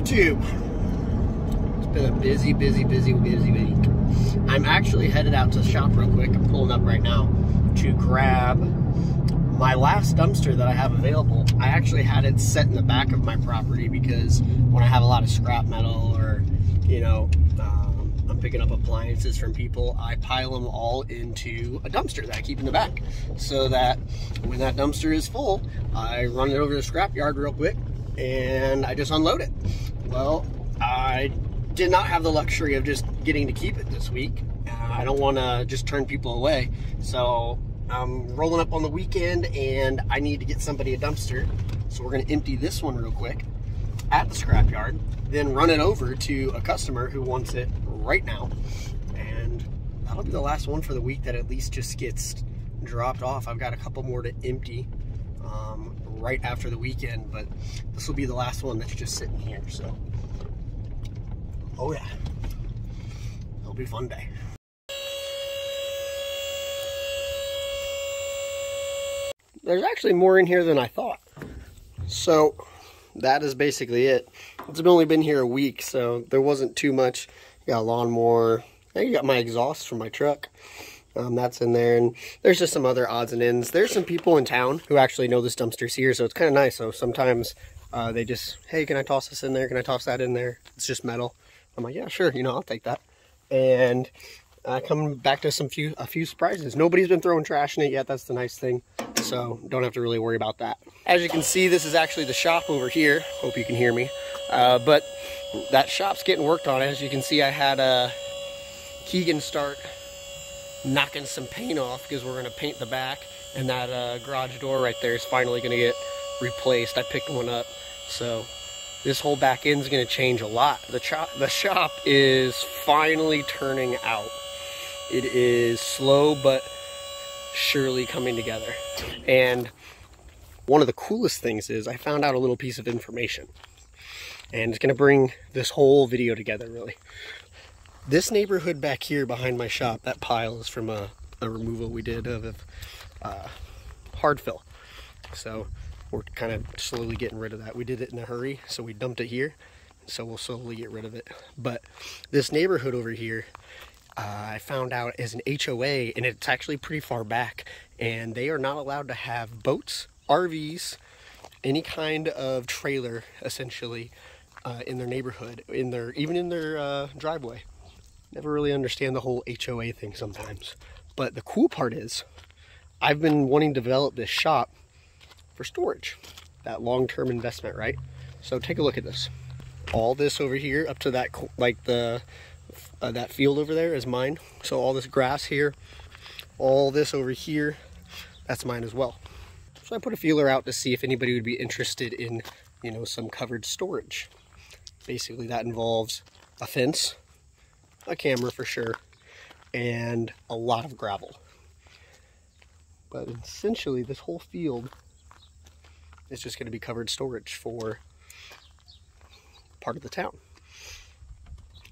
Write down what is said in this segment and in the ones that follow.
YouTube. It's been a busy week. I'm actually headed out to the shop real quick. I'm pulling up right now to grab my last dumpster that I have available. I actually had it set in the back of my property because when I have a lot of scrap metal or, you know, I'm picking up appliances from people, I pile them all into a dumpster that I keep in the back so that when that dumpster is full, I run it over to the scrap yard real quick and I just unload it. Well, I did not have the luxury of just getting to keep it this week. I don't want to just turn people away, so I'm rolling up on the weekend and I need to get somebody a dumpster. So we're going to empty this one real quick at the scrap yard, then run it over to a customer who wants it right now, and that'll be the last one for the week that at least just gets dropped off. I've got a couple more to empty right after the weekend, but this will be the last one that's just sitting here. So oh yeah, it'll be a fun day. There's actually more in here than I thought. So that is basically it. It's only been here a week, so there wasn't too much. Got a lawnmower. I got my exhaust from my truck. That's in there, and there's just some other odds and ends. There's some people in town who actually know this dumpster's here, so it's kind of nice. So sometimes they just, hey, can I toss this in there? Can I toss that in there? It's just metal. I'm like, yeah, sure, you know, I'll take that. And coming back to a few surprises. Nobody's been throwing trash in it yet. That's the nice thing. So don't have to really worry about that. As you can see, this is actually the shop over here. Hope you can hear me. But that shop's getting worked on. As you can see, I had Keegan start knocking some paint off because we're going to paint the back, and that garage door right there is finally going to get replaced. I picked one up, so this whole back end is going to change a lot. The shop is finally turning out. It is slow but surely coming together. And one of the coolest things is I found out a little piece of information, and it's going to bring this whole video together, really. This neighborhood back here behind my shop, that pile is from a removal we did of hard fill. So we're kind of slowly getting rid of that. We did it in a hurry, so we dumped it here. So we'll slowly get rid of it. But this neighborhood over here, I found out is an HOA, and it's actually pretty far back. And they are not allowed to have boats, RVs, any kind of trailer, essentially, in their neighborhood, even in their driveway. Never really understand the whole HOA thing sometimes. But the cool part is, I've been wanting to develop this shop for storage. That long-term investment, right? So take a look at this. All this over here up to that, like that field over there is mine. So all this grass here, all this over here, that's mine as well. So I put a feeler out to see if anybody would be interested in, you know, some covered storage. Basically that involves a fence, a camera for sure, and a lot of gravel. But essentially this whole field is just going to be covered storage for part of the town.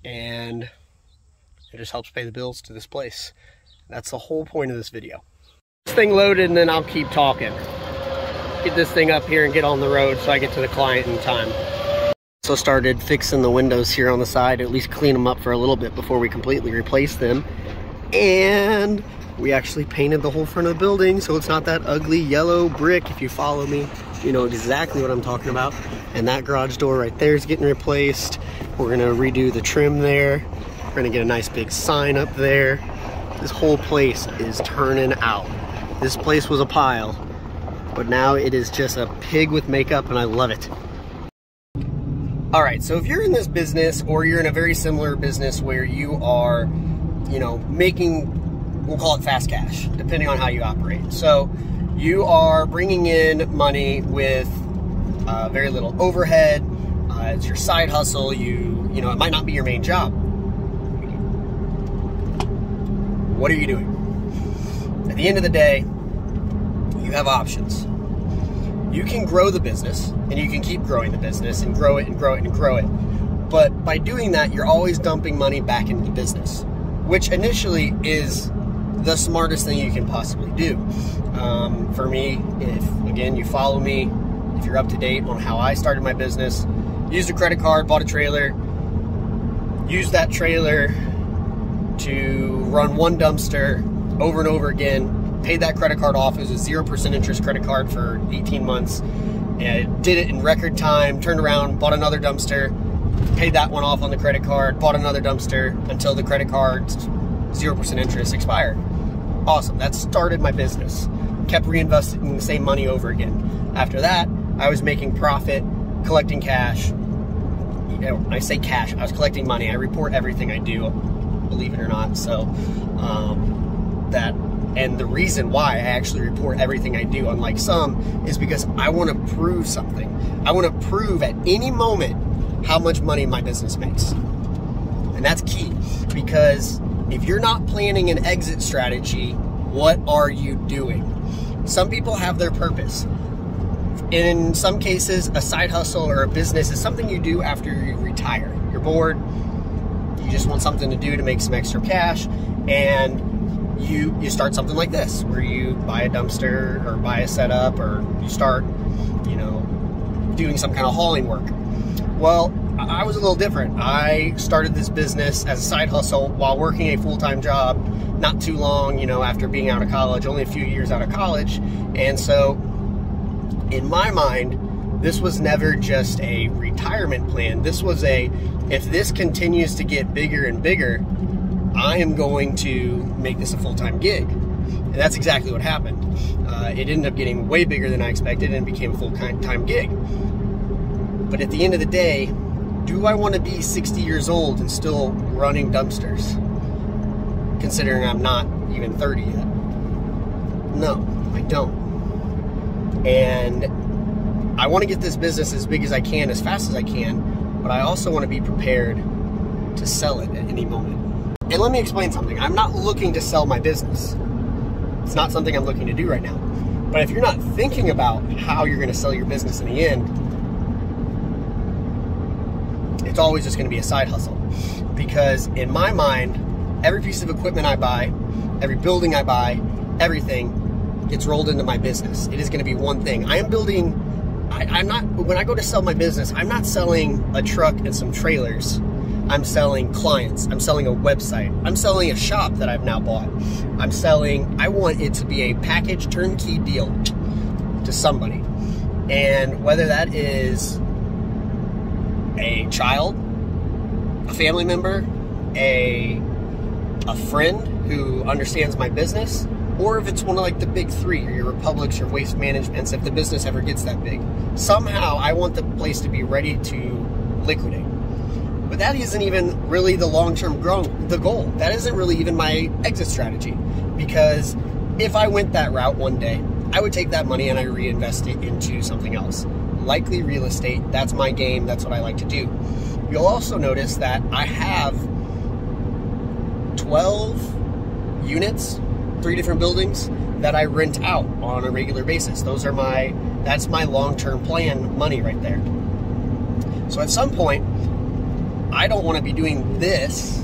And it just helps pay the bills to this place. That's the whole point of this video. This thing loaded, and then I'll keep talking. Get this thing up here and get on the road so I get to the client in time. So started fixing the windows here on the side, at least clean them up for a little bit before we completely replace them. And we actually painted the whole front of the building so it's not that ugly yellow brick. If you follow me, you know exactly what I'm talking about. And that garage door right there is getting replaced. We're gonna redo the trim there. We're gonna get a nice big sign up there. This whole place is turning out. This place was a pile, but now it is just a pig with makeup, and I love it. All right, so if you're in this business, or you're in a very similar business where you are, you know, making, we'll call it fast cash, depending on how you operate. So you are bringing in money with very little overhead. It's your side hustle. You know, it might not be your main job. What are you doing? At the end of the day, you have options. You can grow the business, and you can keep growing the business and grow it and grow it and grow it. But by doing that, you're always dumping money back into the business, which initially is the smartest thing you can possibly do. For me, if, again, you follow me, if you're up to date on how I started my business, used a credit card, bought a trailer, used that trailer to run one dumpster over and over again, paid that credit card off. It was a 0% interest credit card for 18 months. And did it in record time, turned around, bought another dumpster, paid that one off on the credit card, bought another dumpster until the credit card's 0% interest expired. Awesome. That started my business. Kept reinvesting the same money over again. After that, I was making profit, collecting cash. You know, I say cash, I was collecting money. I report everything I do, believe it or not. So and the reason why I actually report everything I do, unlike some, is because I want to prove something. I want to prove at any moment how much money my business makes. And that's key, because if you're not planning an exit strategy, what are you doing? Some people have their purpose. In some cases, a side hustle or a business is something you do after you retire. You're bored, you just want something to do to make some extra cash, and you start something like this, where you buy a dumpster or buy a setup, or you start, you know, doing some kind of hauling work. Well, I was a little different. I started this business as a side hustle while working a full-time job, not too long, you know, after being out of college, only a few years out of college. And so in my mind, this was never just a retirement plan. This was if this continues to get bigger and bigger, I am going to make this a full-time gig. And that's exactly what happened. It ended up getting way bigger than I expected and became a full-time gig. But at the end of the day, do I want to be 60 years old and still running dumpsters? Considering I'm not even 30 yet. No, I don't. And I want to get this business as big as I can, as fast as I can, but I also want to be prepared to sell it at any moment. And let me explain something. I'm not looking to sell my business. It's not something I'm looking to do right now. But if you're not thinking about how you're going to sell your business in the end, it's always just going to be a side hustle. Because in my mind, every piece of equipment I buy, every building I buy, everything gets rolled into my business. It is going to be one thing. I am building, when I go to sell my business, I'm not selling a truck and some trailers. I'm selling clients. I'm selling a website. I'm selling a shop that I've now bought. I want it to be a package turnkey deal to somebody. And whether that is a child, a family member, a friend who understands my business, or if it's one of like the big three, or your Republics or Waste Managements, if the business ever gets that big. Somehow I want the place to be ready to liquidate. But that isn't even really the long-term the goal. That isn't really even my exit strategy. Because if I went that route one day, I would take that money and I reinvest it into something else. Likely real estate. That's my game. That's what I like to do. You'll also notice that I have 12 units, 3 different buildings that I rent out on a regular basis. That's my long-term plan money right there. So at some point, I don't want to be doing this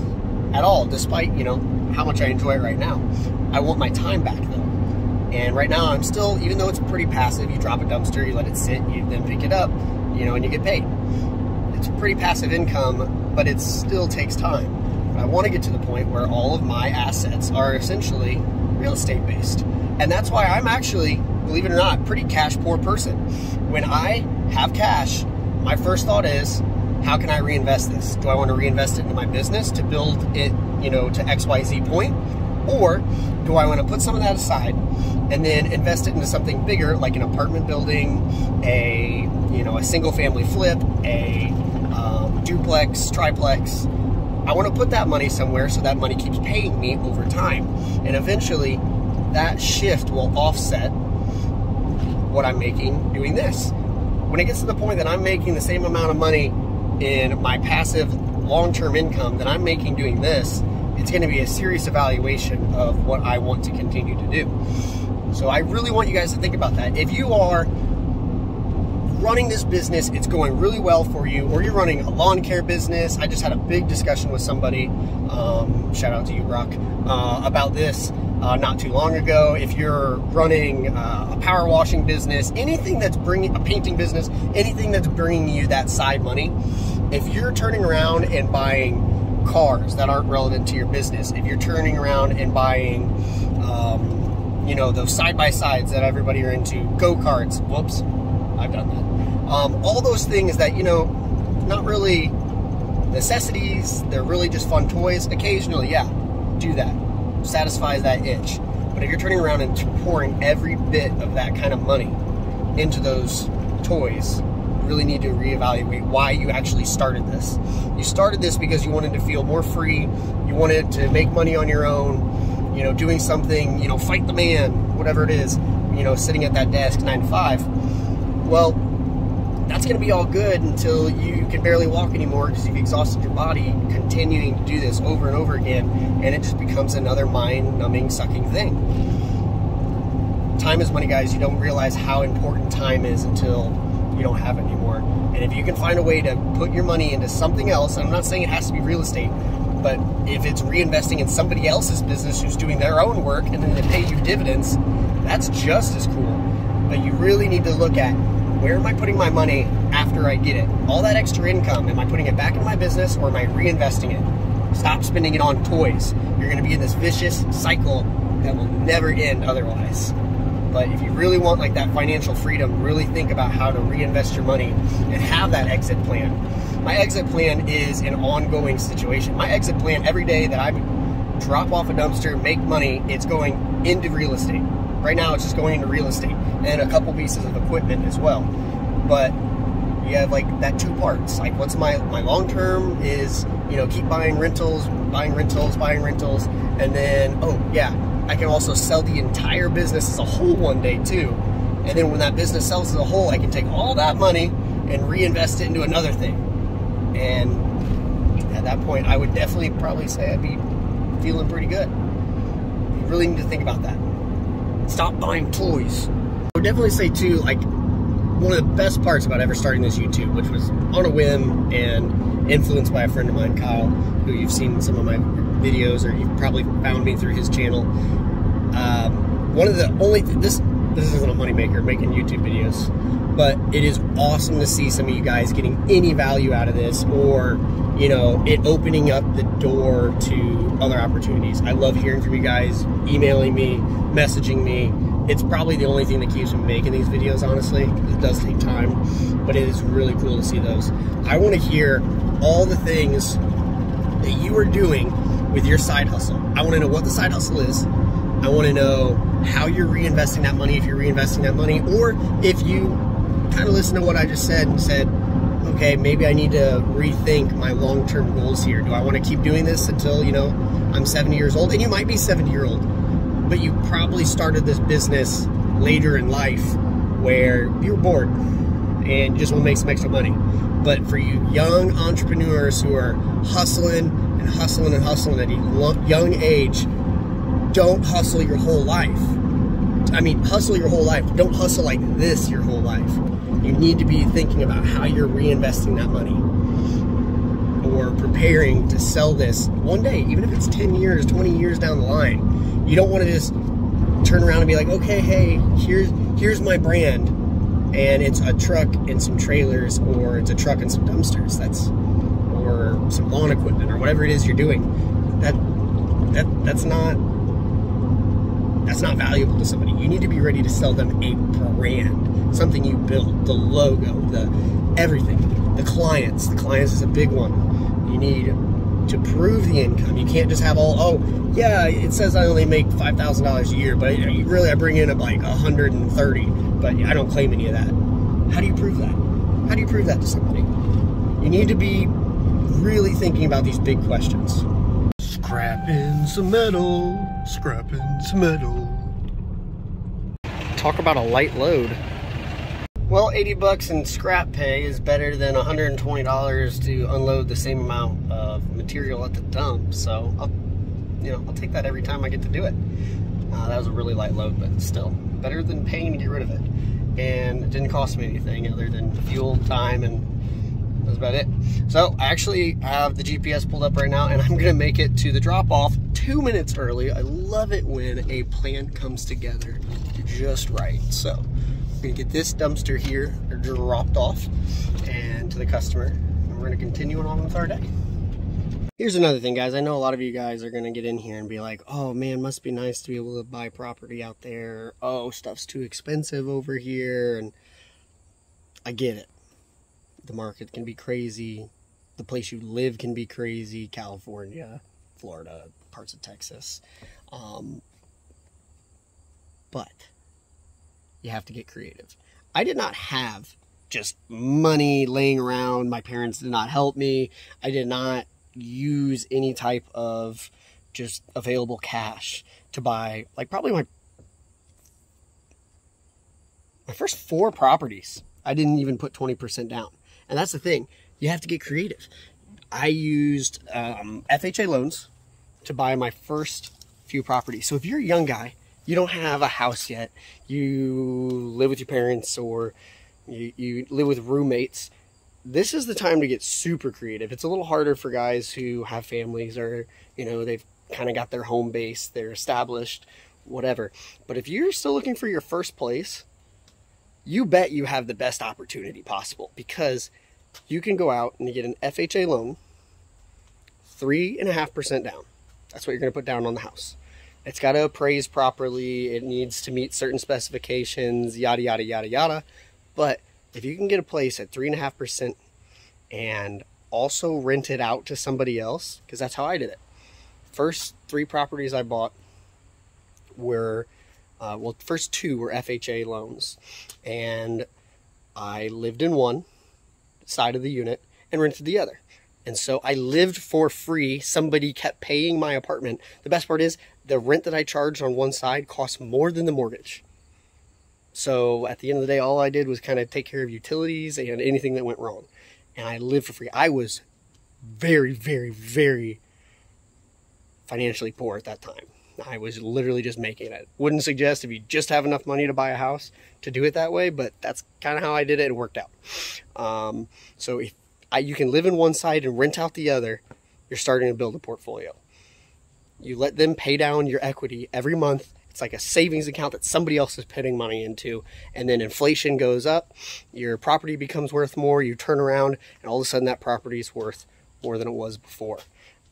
at all, despite, you know, how much I enjoy it right now. I want my time back though. And right now I'm still, even though it's pretty passive, you drop a dumpster, you let it sit, you then pick it up, you know, and you get paid. It's pretty passive income, but it still takes time. But I want to get to the point where all of my assets are essentially real estate based. And that's why I'm actually, believe it or not, a pretty cash poor person. When I have cash, my first thought is, how can I reinvest this? Do I want to reinvest it into my business to build it, you know, to XYZ point? Or do I want to put some of that aside and then invest it into something bigger, like an apartment building, a single family flip, a duplex, triplex? I want to put that money somewhere so that money keeps paying me over time. And eventually that shift will offset what I'm making doing this. When it gets to the point that I'm making the same amount of money in my passive long-term income that I'm making doing this, it's going to be a serious evaluation of what I want to continue to do. So I really want you guys to think about that. If you are running this business, it's going really well for you, or you're running a lawn care business. I just had a big discussion with somebody, shout out to you, Brock, about this. not too long ago. If you're running a power washing business, anything that's bringing a painting business, anything that's bringing you that side money, if you're turning around and buying cars that aren't relevant to your business, if you're turning around and buying, you know, those side-by-sides that everybody are into, go-karts, whoops, I've done that. All those things that, you know, not really necessities, they're really just fun toys. Occasionally, yeah, do that. Satisfies that itch. But if you're turning around and pouring every bit of that kind of money into those toys, you really need to reevaluate why you actually started this. You started this because you wanted to feel more free, you wanted to make money on your own, you know, doing something, you know, fight the man, whatever it is, you know, sitting at that desk 9 to 5. Well, that's going to be all good until you can barely walk anymore because you've exhausted your body continuing to do this over and over again, and it just becomes another mind-numbing, sucking thing. Time is money, guys. You don't realize how important time is until you don't have it anymore. And if you can find a way to put your money into something else, I'm not saying it has to be real estate, but if it's reinvesting in somebody else's business who's doing their own work and then they pay you dividends, that's just as cool. But you really need to look at, where am I putting my money after I get it? All that extra income, am I putting it back into my business or am I reinvesting it? Stop spending it on toys. You're going to be in this vicious cycle that will never end otherwise. But if you really want like that financial freedom, really think about how to reinvest your money and have that exit plan. My exit plan is an ongoing situation. My exit plan every day that I drop off a dumpster, make money, it's going into real estate. Right now, it's just going into real estate and a couple pieces of equipment as well. But you have like that two parts. Like, what's my long term is, you know, keep buying rentals, and then, oh yeah, I can also sell the entire business as a whole one day too. And then when that business sells as a whole, I can take all that money and reinvest it into another thing. And at that point, I would definitely probably say I'd be feeling pretty good. You really need to think about that. Stop buying toys. I would definitely say too, like, one of the best parts about ever starting this YouTube, which was on a whim and influenced by a friend of mine, Kyle, who you've seen in some of my videos, or you've probably found me through his channel. One of the only, this isn't a moneymaker, making YouTube videos, but it is awesome to see some of you guys getting any value out of this, or, you know, it opening up the door to other opportunities. I love hearing from you guys, emailing me, messaging me. It's probably the only thing that keeps me making these videos, honestly. It does take time, but it is really cool to see those. I want to hear all the things that you are doing with your side hustle. I want to know what the side hustle is. I want to know how you're reinvesting that money, if you're reinvesting that money, or if you kind of listen to what I just said and said, okay, maybe I need to rethink my long-term goals here. Do I want to keep doing this until, you know, I'm 70 years old? And you might be 70-year-old, but you probably started this business later in life where you're bored and you just want to make some extra money. But for you young entrepreneurs who are hustling and hustling and hustling at a young age, don't hustle your whole life. I mean, hustle your whole life. Don't hustle like this your whole life. You need to be thinking about how you're reinvesting that money or preparing to sell this one day, even if it's 10 years, 20 years down the line. You don't want to just turn around and be like, okay, hey, here's my brand, and it's a truck and some trailers, or it's a truck and some dumpsters. Or some lawn equipment, or whatever it is you're doing. That's not valuable to somebody. You need to be ready to sell them a brand, something you built, the logo, the everything, the clients. The clients is a big one. You need to prove the income. You can't just have all, oh, yeah, it says I only make $5,000 a year, but I bring in like 130, but I don't claim any of that. How do you prove that? How do you prove that to somebody? You need to be really thinking about these big questions. Scrapping some metal, scrapping some metal. Talk about a light load. Well, 80 bucks in scrap pay is better than $120 to unload the same amount of material at the dump. So, I'll take that every time I get to do it. That was a really light load, but still better than paying to get rid of it. And it didn't cost me anything other than fuel, time, and that's about it. So I actually have the GPS pulled up right now, and I'm gonna make it to the drop-off 2 minutes early. I love it when a plan comes together just right. So we're gonna get this dumpster here dropped off and to the customer, and we're gonna continue on with our day. Here's another thing, guys. I know a lot of you guys are gonna get in here and be like, oh man, must be nice to be able to buy property out there. Oh, stuff's too expensive over here. And I get it. The market can be crazy. The place you live can be crazy. California, Florida, parts of Texas. But you have to get creative. I did not have just money laying around. My parents did not help me. I did not use any type of just available cash to buy, like, probably my first 4 properties. I didn't even put 20% down. And that's the thing. You have to get creative. I used FHA loans to buy my first few properties. So if you're a young guy, you don't have a house yet, you live with your parents, or you live with roommates, this is the time to get super creative. It's a little harder for guys who have families, or, you know, they've kind of got their home base, they're established, whatever. But if you're still looking for your first place, you bet you have the best opportunity possible, because you can go out and you get an FHA loan, 3.5% down. That's what you're going to put down on the house. It's got to appraise properly. It needs to meet certain specifications, yada, yada, yada, yada. But if you can get a place at 3.5% and also rent it out to somebody else, because that's how I did it. First 3 properties I bought were, well, the first 2 were FHA loans. And I lived in one side of the unit and rented the other. And so I lived for free. Somebody kept paying my apartment. The best part is the rent that I charged on one side cost more than the mortgage. So at the end of the day, all I did was kind of take care of utilities and anything that went wrong. And I lived for free. I was very, very, very financially poor at that time. I was literally just making it. Wouldn't suggest, if you just have enough money to buy a house, to do it that way, but that's kind of how I did it. It worked out. So if you can live in one side and rent out the other, you're starting to build a portfolio. You let them pay down your equity every month. It's like a savings account that somebody else is putting money into, and then inflation goes up, your property becomes worth more, you turn around, and all of a sudden that property is worth more than it was before.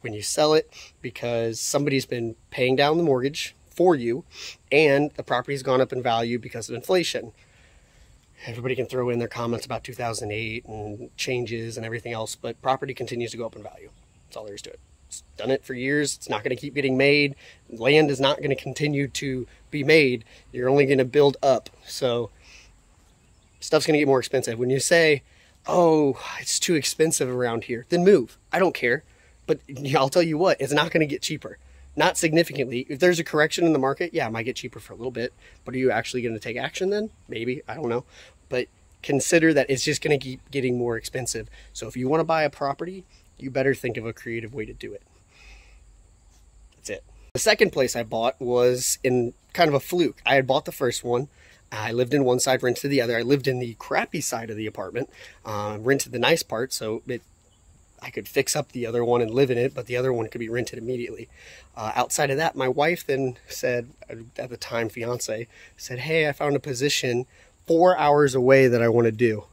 When you sell it, because somebody's been paying down the mortgage for you, and the property's gone up in value because of inflation. Everybody can throw in their comments about 2008 and changes and everything else, but property continues to go up in value. That's all there is to it. It's done it for years. It's not going to keep getting made. Land is not going to continue to be made. You're only going to build up. So stuff's going to get more expensive. When you say, oh, it's too expensive around here, then move. I don't care. But I'll tell you what, it's not going to get cheaper. Not significantly. If there's a correction in the market, yeah, it might get cheaper for a little bit. But are you actually going to take action then? Maybe. I don't know. But consider that it's just going to keep getting more expensive. So if you want to buy a property, you better think of a creative way to do it. That's it. The second place I bought was in kind of a fluke. I had bought the first one. I lived in one side, rented the other. I lived in the crappy side of the apartment, rented the nice part, so I could fix up the other one and live in it, but the other one could be rented immediately. Outside of that, my wife then said, at the time fiance, said, hey, I found a position 4 hours away that I want to do.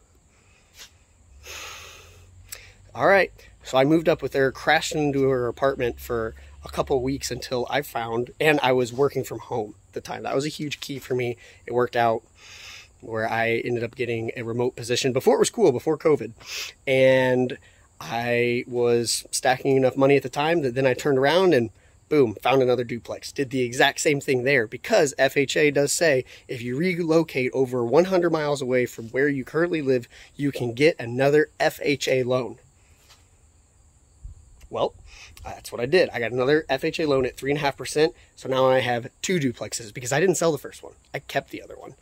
All right. So I moved up with her, crashed into her apartment for a couple of weeks until I found, and I was working from home at the time. That was a huge key for me. It worked out where I ended up getting a remote position before it was cool, before COVID. And I was stacking enough money at the time that then I turned around and boom, found another duplex. Did the exact same thing there, because FHA does say if you relocate over 100 miles away from where you currently live, you can get another FHA loan. Well, that's what I did. I got another FHA loan at 3.5%. So now I have 2 duplexes, because I didn't sell the first one. I kept the other one.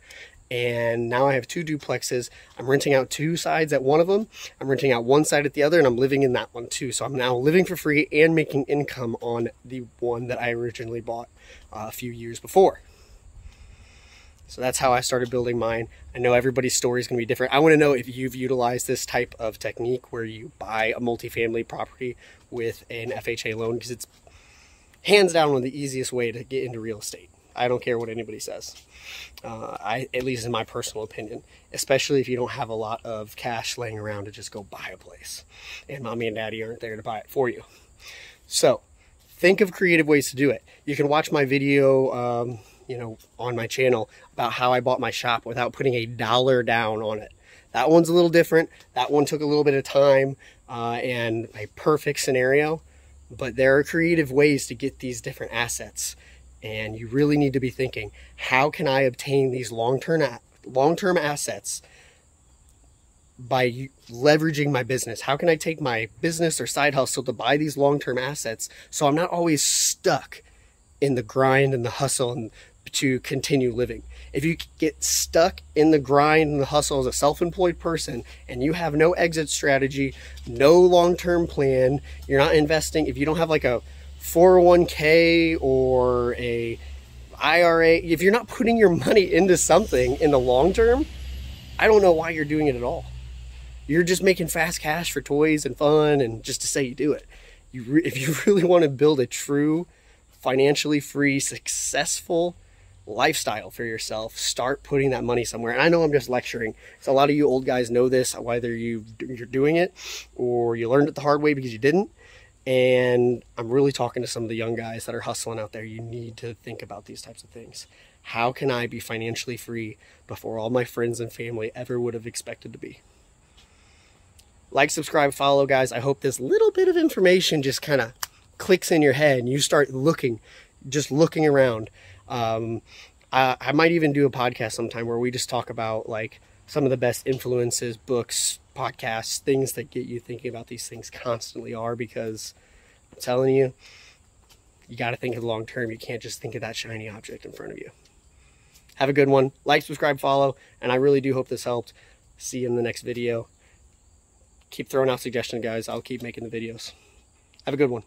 And now I have 2 duplexes. I'm renting out 2 sides at one of them. I'm renting out 1 side at the other, and I'm living in that one too. So I'm now living for free and making income on the one that I originally bought a few years before. So that's how I started building mine. I know everybody's story is going to be different. I want to know if you've utilized this type of technique where you buy a multifamily property with an FHA loan, because it's hands down one of the easiest way to get into real estate. I don't care what anybody says. At least in my personal opinion, especially if you don't have a lot of cash laying around to just go buy a place and mommy and daddy aren't there to buy it for you. So think of creative ways to do it. You can watch my video, on my channel about how I bought my shop without putting $1 down on it. That one's a little different. That one took a little bit of time and a perfect scenario, but there are creative ways to get these different assets. And you really need to be thinking, how can I obtain these long-term assets by leveraging my business? How can I take my business or side hustle to buy these long-term assets so I'm not always stuck in the grind and the hustle and to continue living? If you get stuck in the grind and the hustle as a self-employed person and you have no exit strategy, no long-term plan, you're not investing, if you don't have like a 401k or a IRA, if you're not putting your money into something in the long term, I don't know why you're doing it at all. You're just making fast cash for toys and fun and just to say you do it. If you really want to build a true financially free, successful lifestyle for yourself, start putting that money somewhere. And I know I'm just lecturing, so a lot of you old guys know this, whether you're doing it or you learned it the hard way because you didn't. And I'm really talking to some of the young guys that are hustling out there. You need to think about these types of things. How can I be financially free before all my friends and family ever would have expected to be? Like, subscribe, follow, guys. I hope this little bit of information just kind of clicks in your head and you start looking around. I might even do a podcast sometime where we just talk about like some of the best influences, books, podcasts, things that get you thinking about these things constantly are, because I'm telling you, you got to think of the long term. You can't just think of that shiny object in front of you. Have a good one. Like, subscribe, follow, and I really do hope this helped. See you in the next video. Keep throwing out suggestions, guys. I'll keep making the videos. Have a good one.